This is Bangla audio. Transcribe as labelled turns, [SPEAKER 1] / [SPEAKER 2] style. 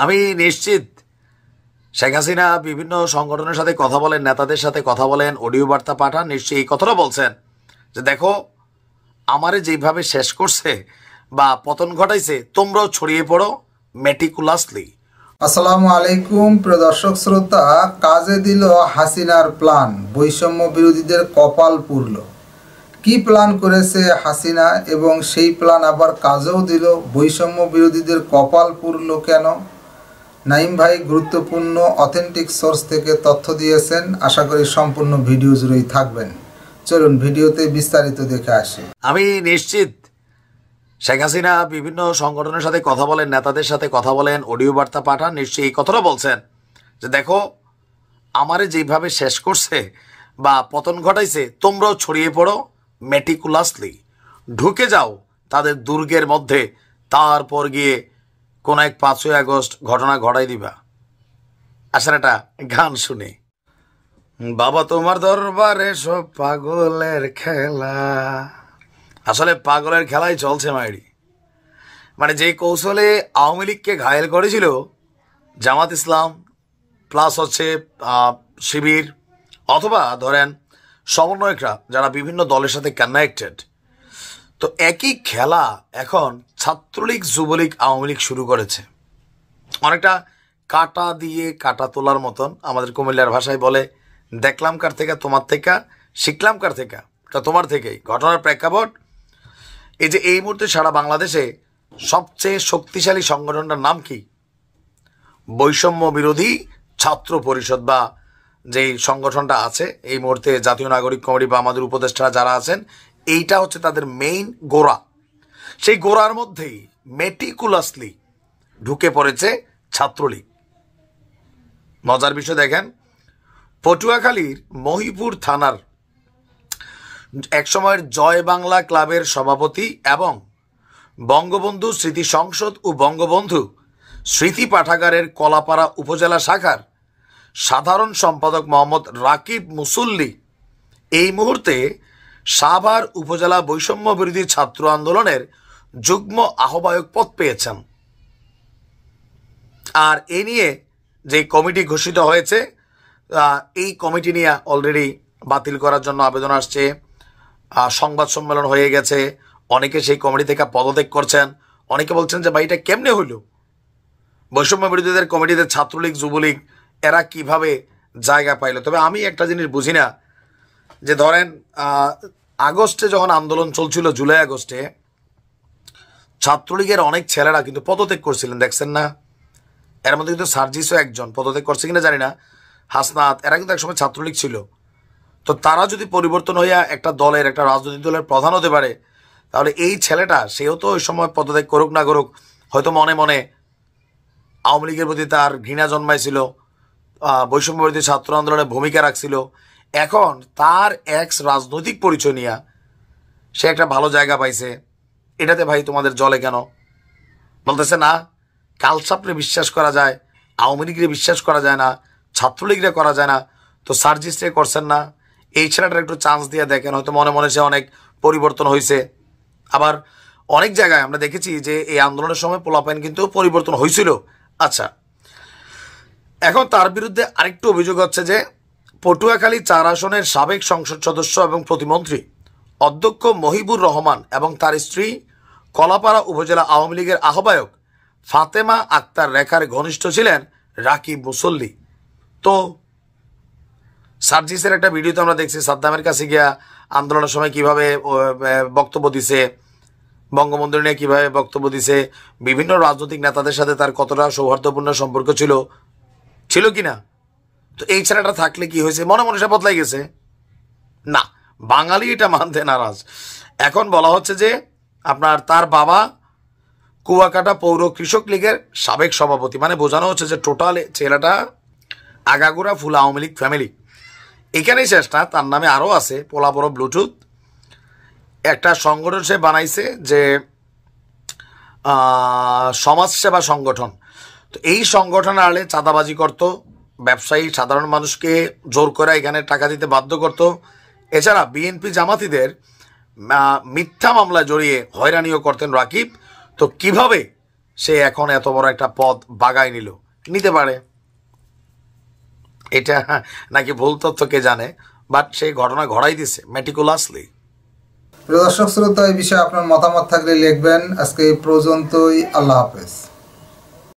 [SPEAKER 1] আমি নিশ্চিত শেখ হাসিনা বিভিন্ন সংগঠনের সাথে কথা বলেন, নেতাদের সাথে কথা বলেন, অডিও বার্তা পাঠান, নিশ্চয়ই এই কথাটা বলছেন যে দেখো আমারে যেভাবে শেষ করছে বা পতন ঘটাইছে তোমরাও ছড়িয়ে পড়ো মেটিকুলাসলি।
[SPEAKER 2] আসসালামু আলাইকুম প্রিয় দর্শক শ্রোতা। কাজে দিল হাসিনার প্ল্যান, বৈষম্য বিরোধীদের কপাল পুরল। কি প্ল্যান করেছে হাসিনা এবং সেই প্ল্যান আবার কাজেও দিল, বৈষম্য বিরোধীদের কপাল পুরল কেন? নাইম ভাই গুরুত্বপূর্ণ অথেন্টিক সোর্স থেকে তথ্য দিয়েছেন, আশা করি সম্পূর্ণ ভিডিও জুড়েই থাকবেন। চলুন ভিডিওতে বিস্তারিত দেখে আসি।
[SPEAKER 1] আমি নিশ্চিত শেখ হাসিনা বিভিন্ন সংগঠনের সাথে কথা বলেন, নেতাদের সাথে কথা বলেন, অডিও বার্তা পাঠান, নিশ্চয়ই এই কথাটা বলছেন যে দেখো আমারে যেভাবে শেষ করছে বা পতন ঘটাইছে তোমরাও ছড়িয়ে পড়ো মেটিকুলাসলি, ঢুকে যাও তাদের দুর্গের মধ্যে, তারপর গিয়ে কোন এক 5ই আগস্ট ঘটনা ঘটাই দিবা। আসলে একটা গান শুনে, বাবা তোমার দরবারে সব পাগলের খেলা। আসলে পাগলের খেলাই চলছে মাইরি। মানে যে কৌশলে আওয়ামী লীগকে ঘায়েল করেছিল জামাত ইসলাম প্লাস হচ্ছে শিবির অথবা ধরেন সমন্বয়করা যারা বিভিন্ন দলের সাথে কানেক্টেড, তো একই খেলা এখন ছাত্রলীগ, যুবলীগ, আওয়ামী লীগ শুরু করেছে। অনেকটা কাটা দিয়ে কাটা তোলার মতন। আমাদের কুমিল্লার ভাষায় বলে দেখলাম কার থেকে, তোমার থেকে, শিখলাম কার থেকে, তা তোমার থেকেই। ঘটনার প্রেক্ষাপট এই যে এই মুহূর্তে সারা বাংলাদেশে সবচেয়ে শক্তিশালী সংগঠনটার নাম কি? বৈষম্য বিরোধী ছাত্র পরিষদ বা যেই সংগঠনটা আছে এই মুহূর্তে, জাতীয় নাগরিক কমিটি বা আমাদের উপদেষ্টারা যারা আছেন, এইটা হচ্ছে তাদের মেইন গোড়া। সেই গোড়ার মধ্যেই মেটিকুলাসলি ঢুকে পড়েছে ছাত্রলীগ। মজার বিষয় দেখেন, পটুয়াখালীর মহিপুর থানার একসময়ের জয় বাংলা ক্লাবের সভাপতি এবং বঙ্গবন্ধু স্মৃতি সংসদ ও বঙ্গবন্ধু স্মৃতি পাঠাগারের কলাপাড়া উপজেলা শাখার সাধারণ সম্পাদক মোহাম্মদ রাকিব মুসল্লি এই মুহূর্তে সাভার উপজেলা বৈষম্য বিরোধী ছাত্র আন্দোলনের যুগ্ম আহ্বায়ক পদ পেয়েছেন। আর এ নিয়ে যে কমিটি ঘোষিত হয়েছে, এই কমিটি নিয়ে অলরেডি বাতিল করার জন্য আবেদন আসছে, সংবাদ সম্মেলন হয়ে গেছে, অনেকে সেই কমিটি থেকে পদত্যাগ করছেন। অনেকে বলছেন যে ভাই এটা কেমনে হইল, বৈষম্য বিরোধীদের কমিটিতে ছাত্রলীগ, যুবলীগ এরা কিভাবে জায়গা পাইল? তবে আমি একটা জিনিস বুঝি না, যে ধরেন আগস্টে যখন আন্দোলন চলছিল, জুলাই আগস্টে ছাত্রলীগের অনেক ছেলেরা কিন্তু পদত্যাগ করছিলেন, দেখছেন না? এর মধ্যে কিন্তু সার্জিসও একজন পদত্যাগ করছে কিনা জানি না, হাসনাত, এরা কিন্তু একসময় ছাত্রলীগ ছিল। তো তারা যদি পরিবর্তন হইয়া একটা দলের, একটা রাজনৈতিক দলের প্রধান হতে পারে, তাহলে এই ছেলেটা সেও তো ওই সময় পদত্যাগ করুক না করুক, হয়তো মনে মনে আওয়ামী লীগের প্রতি তার ঘৃণা জন্মাইছিল, বৈষম্য বিরোধী ছাত্র আন্দোলনে ভূমিকা রাখছিল। এখন তার এক্স রাজনৈতিক পরিচয় নিয়ে সে একটা ভালো জায়গা পাইছে, এটাতে ভাই তোমাদের জলে কেন? বলতেছে না কালসাপরে বিশ্বাস করা যায়, আওয়ামী লীগরে বিশ্বাস করা যায় না, ছাত্রলীগরে করা যায় না, তো সার্জিসরে করছেন না? এই ছেলেটার একটু চান্স দিয়ে দেখেন, হয়তো মনে মনে সে অনেক পরিবর্তন হয়েছে। আবার অনেক জায়গায় আমরা দেখেছি যে এই আন্দোলনের সময় পোলাপাইন কিন্তু পরিবর্তন হয়েছিল। আচ্ছা, এখন তার বিরুদ্ধে আরেকটু অভিযোগ হচ্ছে যে পটুয়াখালী 4 আসনের সাবেক সংসদ সদস্য এবং প্রতিমন্ত্রী অধ্যক্ষ মহিবুর রহমান এবং তার স্ত্রী কলাপাড়া উপজেলা আওয়ামী লীগের আহ্বায়ক ফাতেমা আক্তার রেখার ঘনিষ্ঠ ছিলেন রাকিব মুসল্লি। তো সার্জিসের একটা ভিডিওতে আমরা দেখছি সাদ্দামের কাছে গিয়া আন্দোলনের সময় কিভাবে বক্তব্য দিছে, বঙ্গবন্ধু নিয়ে কিভাবে বক্তব্য দিছে, বিভিন্ন রাজনৈতিক নেতাদের সাথে তার কতটা সৌহার্দ্যপূর্ণ সম্পর্ক ছিল কিনা। তো এই ছেলেটা থাকলে কি হয়েছে, মনে মনে সে বদলাই গেছে না? বাঙালি এটা মানতে নারাজ। এখন বলা হচ্ছে যে আপনার তার বাবা কুয়াকাটা পৌর কৃষক লীগের সাবেক সভাপতি, মানে বোঝানো হচ্ছে যে টোটাল ছেলেটা আগাগোড়া ফুল আওয়ামী লীগ ফ্যামিলি। এখানেই শেষ না, তার নামে আরও আছে পোলা বড় ব্লুটুথ একটা সংগঠন সে বানাইছে, যে সমাজসেবা সংগঠন। তো এই সংগঠনের আড়ে চাঁদাবাজি করত, ব্যবসায়ী সাধারণ মানুষকে জোর করে এখানে টাকা দিতে বাধ্য করত। এছাড়া বিএনপি জামাতিদের মিথ্যা মামলায় জড়িয়ে হয়রানিও করতেন রাকিব। তো কিভাবে সে এখন এত বড় একটা পদ বাগায় নিতে পারে। এটা নাকি ভুল তথ্য কে জানে, বাট সেই ঘটনা ঘটাই দিছে মেটিকুলাসলি।
[SPEAKER 2] প্রিয় দর্শক শ্রোতা, এই বিষয়ে আপনার মতামত থাকলে লিখবেন। আজকে এই পর্যন্তই। আল্লাহ হাফেজ।